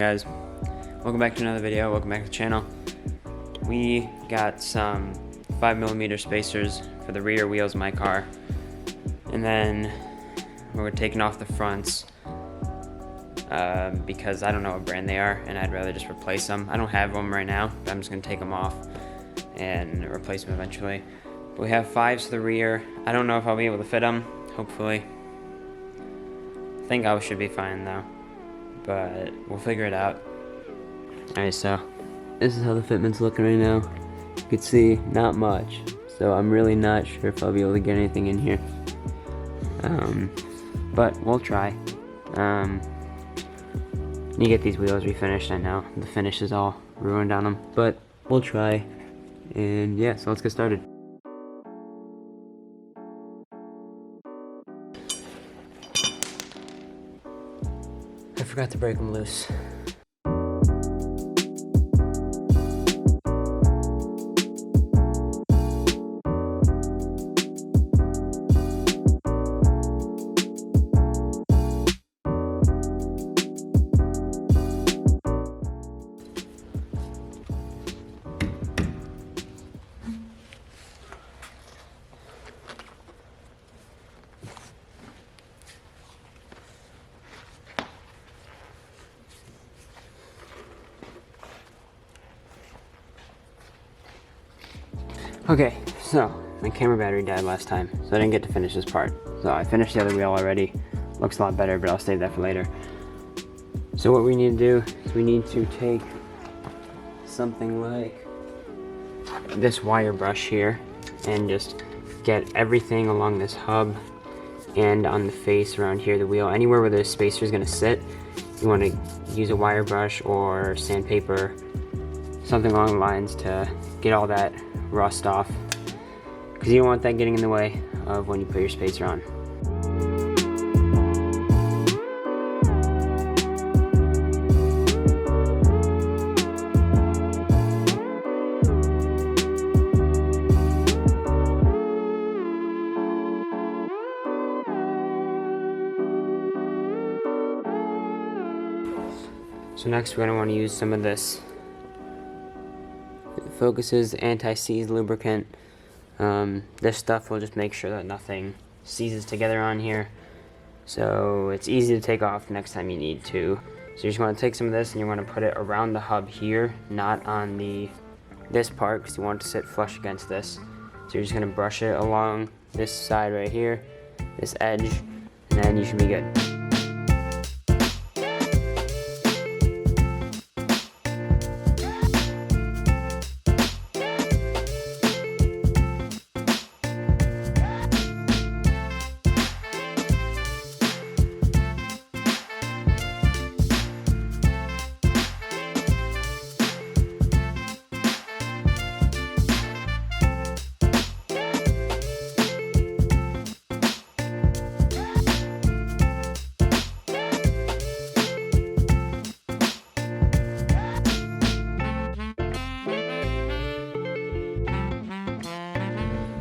guys? Welcome back to another video. Welcome back to the channel. We got some 5mm spacers for the rear wheels of my car, and then we're taking off the fronts because I don't know what brand they are and I'd rather just replace them. I don't have them right now, but I'm just going to take them off and replace them eventually. But we have 5s to the rear. I don't know if I'll be able to fit them, hopefully. I think I should be fine though, but we'll figure it out. Alright, so this is how the fitment's looking right now. You can see not much, so I'm really not sure if I'll be able to get anything in here. But we'll try. You get these wheels refinished. I know the finish is all ruined on them, but we'll try. And yeah, so let's get started. I forgot to break them loose. Okay, so my camera battery died last time, so I didn't get to finish this part. So I finished the other wheel already. Looks a lot better, but I'll save that for later. So what we need to do is we need to take something like this wire brush here and just get everything along this hub and on the face around here, the wheel, anywhere where the spacer is going to sit. You want to use a wire brush or sandpaper, something along the lines to get all that rust off, because you don't want that getting in the way of when you put your spacer on. So next we're going to want to use some of this Focuses anti-seize lubricant. This stuff will just make sure that nothing seizes together on here, so it's easy to take off next time you need to. So you just want to take some of this and you want to put it around the hub here, not on this part, because you want it to sit flush against this. So you're just going to brush it along this side right here, this edge, and then you should be good.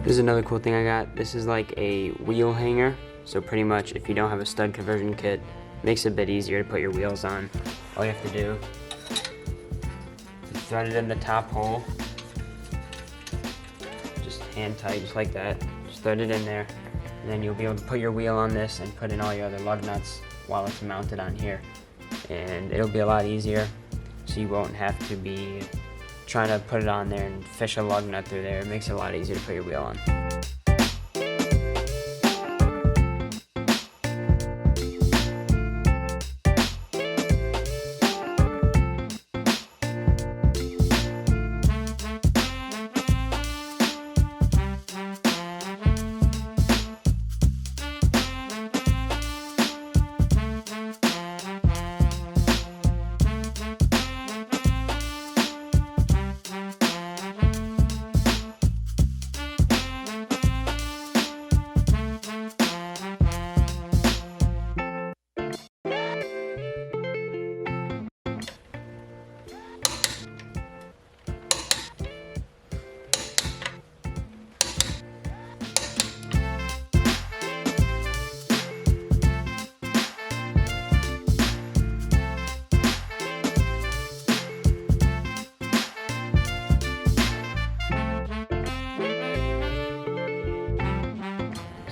This is another cool thing I got. This is like a wheel hanger. So pretty much if you don't have a stud conversion kit, it makes it a bit easier to put your wheels on. All you have to do is thread it in the top hole. Just hand tight, just like that. Just thread it in there. And then you'll be able to put your wheel on this and put in all your other lug nuts while it's mounted on here. And it'll be a lot easier, so you won't have to be trying to put it on there and fish a lug nut through there. It makes it a lot easier to put your wheel on.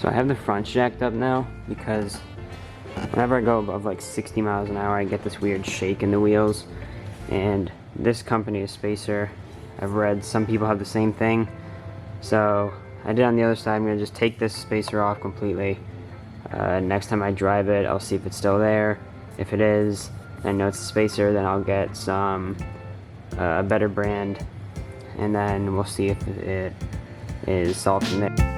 So I have the front jacked up now because whenever I go above like 60 miles an hour I get this weird shake in the wheels, and this company is Spacer. I've read some people have the same thing, so I did on the other side. I'm going to just take this spacer off completely. Next time I drive it, I'll see if it's still there. If it is, and I know it's a spacer, then I'll get some a better brand, and then we'll see if it is solved from there.